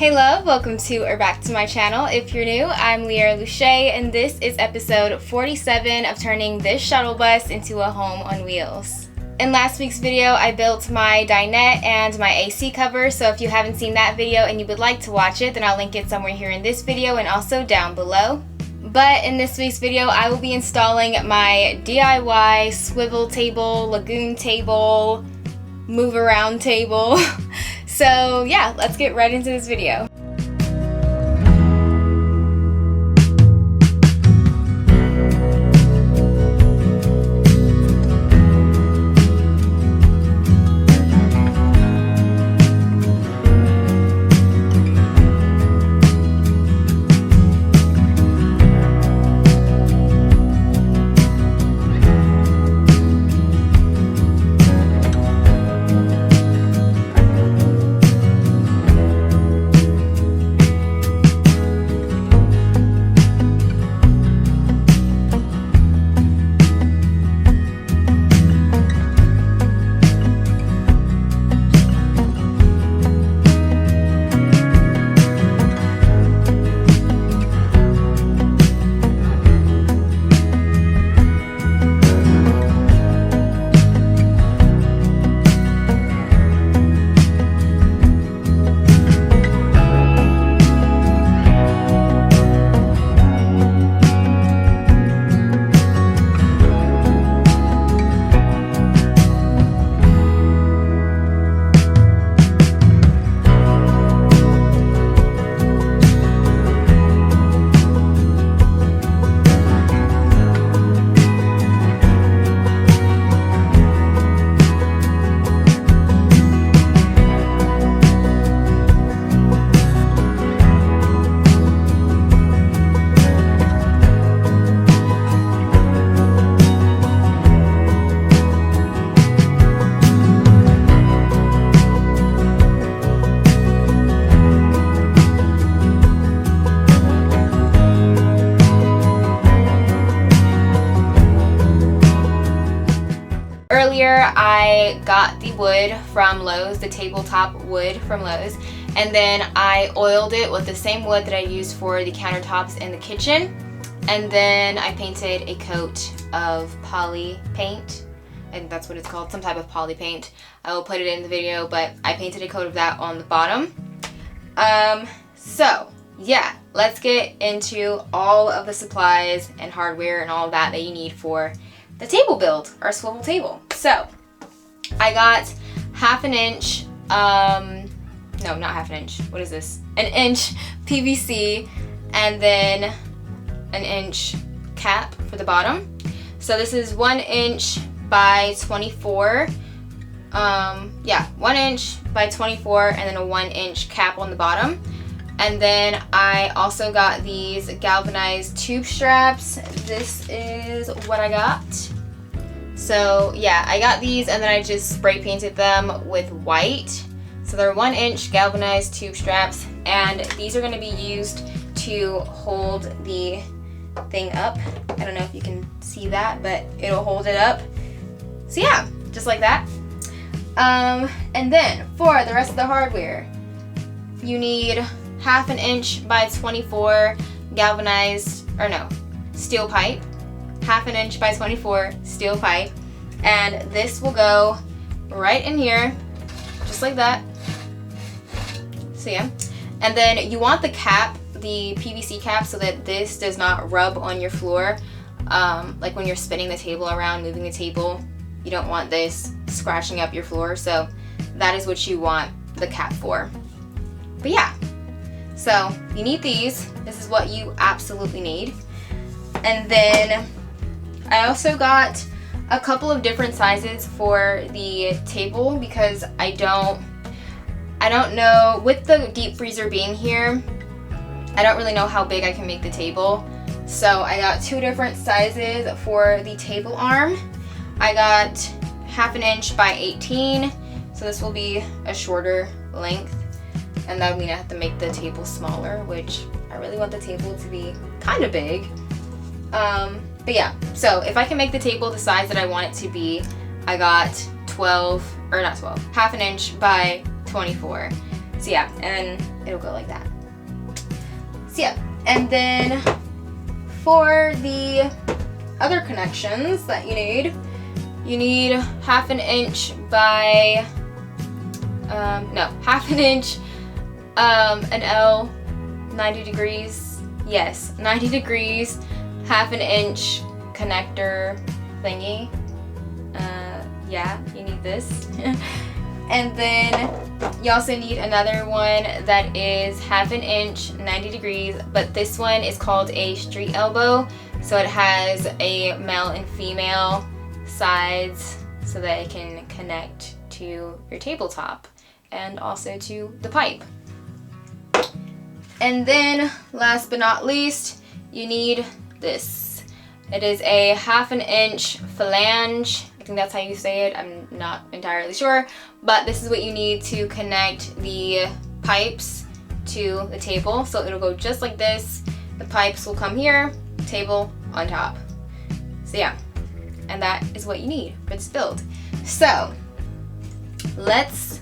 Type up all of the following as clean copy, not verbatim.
Hey love, welcome to or back to my channel. If you're new, I'm Leara LuShae, and this is episode 47 of turning this shuttle bus into a home on wheels. In last week's video, I built my dinette and my AC cover, so if you haven't seen that video and you would like to watch it, then I'll link it somewhere here in this video and also down below. But in this week's video, I will be installing my DIY swivel table, lagoon table, move around table. So yeah, let's get right into this video. Earlier, I got the wood from Lowe's, the tabletop wood from Lowe's, and then I oiled it with the same wood that I used for the countertops in the kitchen, and then I painted a coat of poly paint. I think that's what it's called, some type of poly paint. I will put it in the video, but I painted a coat of that on the bottom. So yeah, let's get into all of the supplies and hardware and all of that you need for the table build, our swivel table. So I got half an inch, no, not half an inch, what is this? An inch PVC, and then an inch cap for the bottom. So this is 1 inch by 24, 1 inch by 24, and then a 1 inch cap on the bottom. And then I also got these galvanized tube straps. This is what I got. So yeah, I got these and then I just spray painted them with white. So they're 1 inch galvanized tube straps, and these are going to be used to hold the thing up. I don't know if you can see that, but it'll hold it up. So yeah, just like that. And then for the rest of the hardware, you need half an inch by 24 galvanized, or no, steel pipe, half an inch by 24 steel pipe, and this will go right in here, just like that. So yeah, and then you want the cap, the PVC cap, so that this does not rub on your floor, like when you're spinning the table around, moving the table, you don't want this scratching up your floor, so that is what you want the cap for. But yeah, so you need these. This is what you absolutely need. And then I also got a couple of different sizes for the table because I don't know, with the deep freezer being here, I don't really know how big I can make the table. So I got 2 different sizes for the table arm. I got half an inch by 18, so this will be a shorter length. And that would mean I have to make the table smaller, which I really want the table to be kind of big. But yeah, so if I can make the table the size that I want it to be, I got 12, or not 12, half an inch by 24. So yeah, and it'll go like that. So yeah, and then for the other connections that you need 1/2 inch by, no, 1/2 inch, an L, 90 degrees, yes, 90 degrees, 1/2 inch connector thingy. Yeah, you need this. And then you also need another one that is 1/2 inch, 90 degrees, but this one is called a street elbow. So it has a male and female sides so that it can connect to your tabletop and also to the pipe. And then last but not least, you need this. It is a 1/2 inch flange. I think that's how you say it. I'm not entirely sure, but this is what you need to connect the pipes to the table. So it'll go just like this. The pipes will come here, table on top. So yeah, and that is what you need for this build. So let's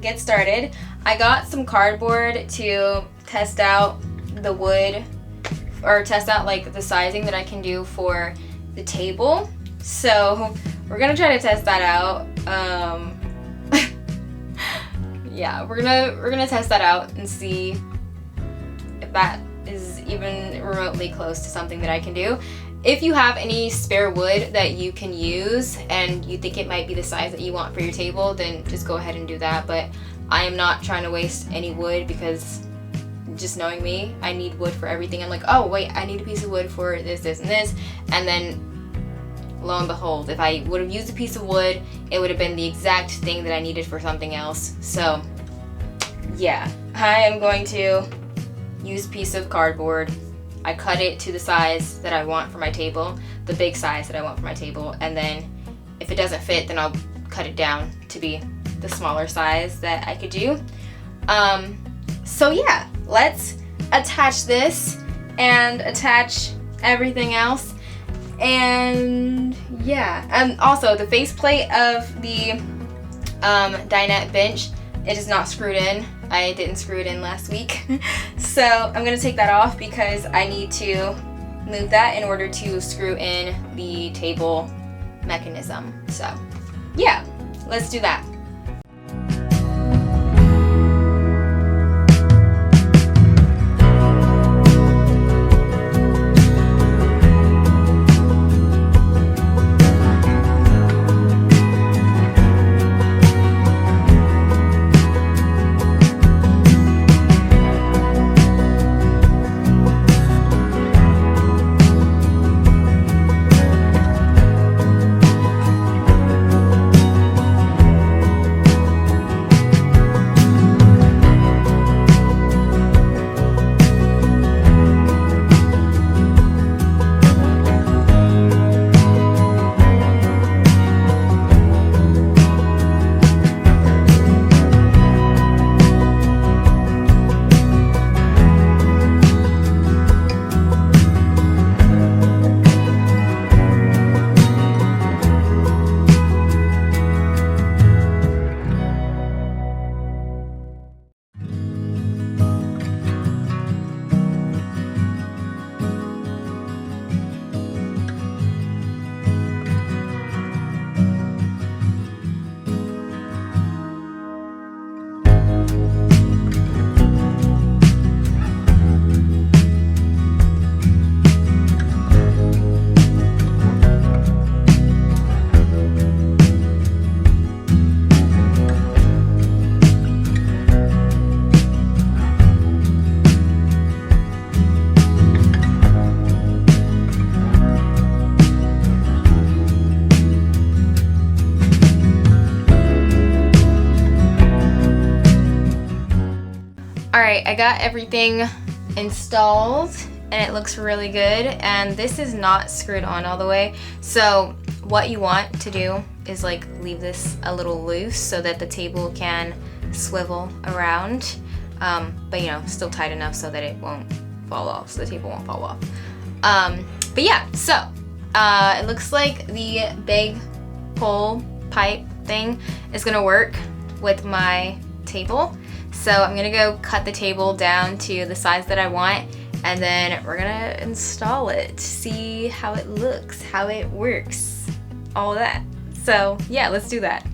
get started. I got some cardboard to test out the wood, or test out like the sizing that I can do for the table. So we're gonna try to test that out. Yeah, we're gonna test that out and see if that is even remotely close to something that I can do. If you have any spare wood that you can use and you think it might be the size that you want for your table, then just go ahead and do that. But I am not trying to waste any wood because, just knowing me, I need wood for everything. I'm like, oh wait, I need a piece of wood for this, this, and this. And then lo and behold, if I would have used a piece of wood, it would have been the exact thing that I needed for something else. So yeah, I am going to use a piece of cardboard. I cut it to the size that I want for my table, the big size that I want for my table, and then if it doesn't fit, then I'll cut it down to be the smaller size that I could do. So yeah, let's attach this and attach everything else. And yeah, and also the faceplate of the dinette bench, it is not screwed in. I didn't screw it in last week. So I'm gonna take that off because I need to move that in order to screw in the table mechanism. So yeah, let's do that. Alright, I got everything installed and it looks really good, and this is not screwed on all the way. So what you want to do is like leave this a little loose so that the table can swivel around, but you know, still tight enough so that it won't fall off, so the table won't fall off. But yeah, so it looks like the big pole pipe thing is gonna work with my table. So I'm gonna go cut the table down to the size that I want, and then we're gonna install it, see how it looks, how it works, all that. So yeah, let's do that.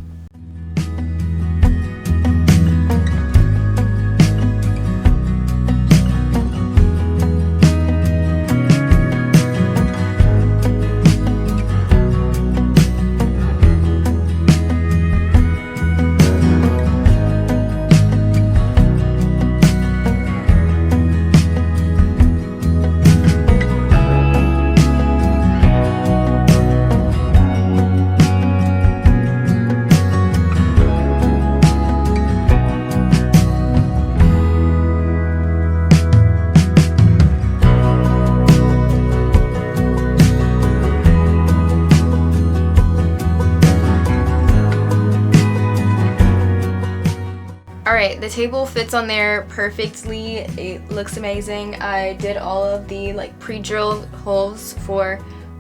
Alright, the table fits on there perfectly. It looks amazing. I did all of the like pre-drilled holes for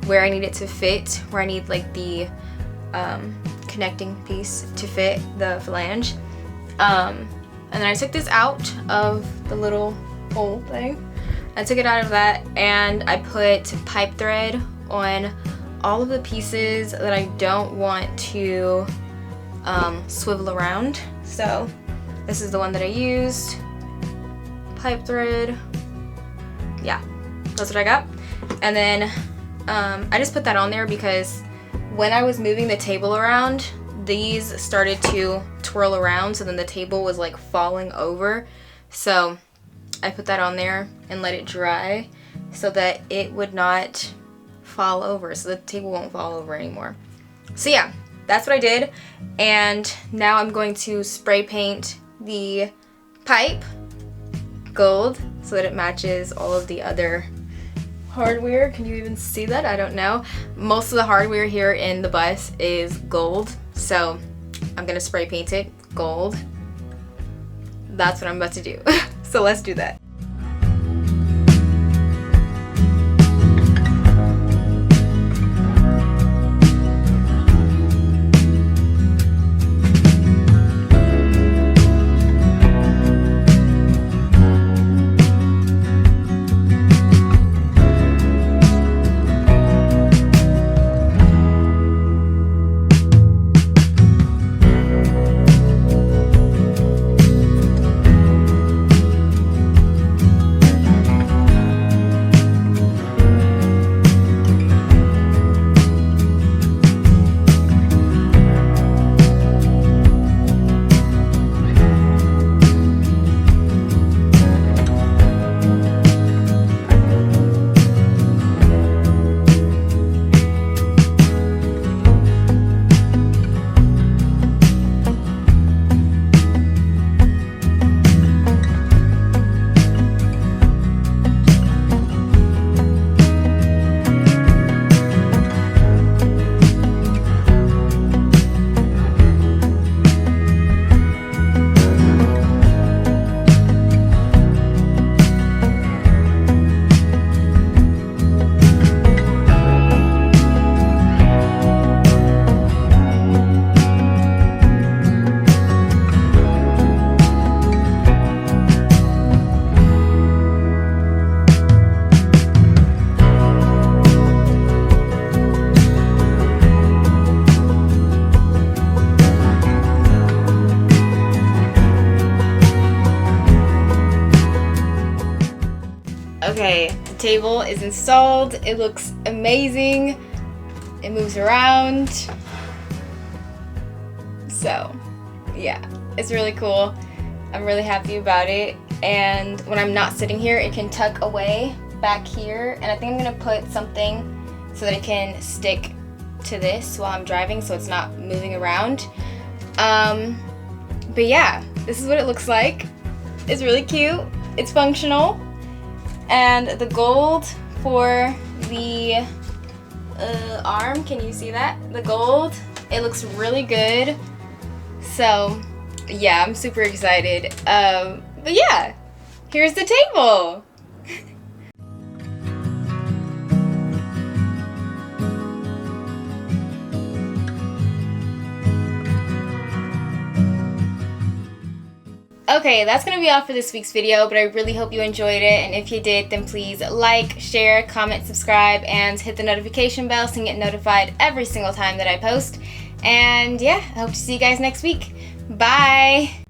where I need it to fit, where I need like the connecting piece to fit the flange. And then I took this out of the little hole thing. I took it out of that and I put pipe thread on all of the pieces that I don't want to swivel around. So this is the one that I used. Pipe thread. Yeah, that's what I got. And then I just put that on there because when I was moving the table around, these started to twirl around, so then the table was like falling over. So I put that on there and let it dry so that it would not fall over, so the table won't fall over anymore. So yeah, that's what I did. And now I'm going to spray paint the pipe gold so that it matches all of the other hardware. Can you even see that? I don't know. Most of the hardware here in the bus is gold, so I'm gonna spray paint it gold. That's what I'm about to do. So let's do that. Okay, the table is installed. It looks amazing. It moves around. So, yeah, it's really cool. I'm really happy about it. And when I'm not sitting here, it can tuck away back here. And I think I'm gonna put something so that it can stick to this while I'm driving so it's not moving around. But yeah, this is what it looks like. It's really cute. It's functional. And the gold for the arm, can you see that? The gold, it looks really good. So yeah, I'm super excited. But yeah, here's the table. Okay, that's gonna be all for this week's video, but I really hope you enjoyed it, and if you did, then please like, share, comment, subscribe, and hit the notification bell so you can get notified every single time that I post. And yeah, I hope to see you guys next week. Bye!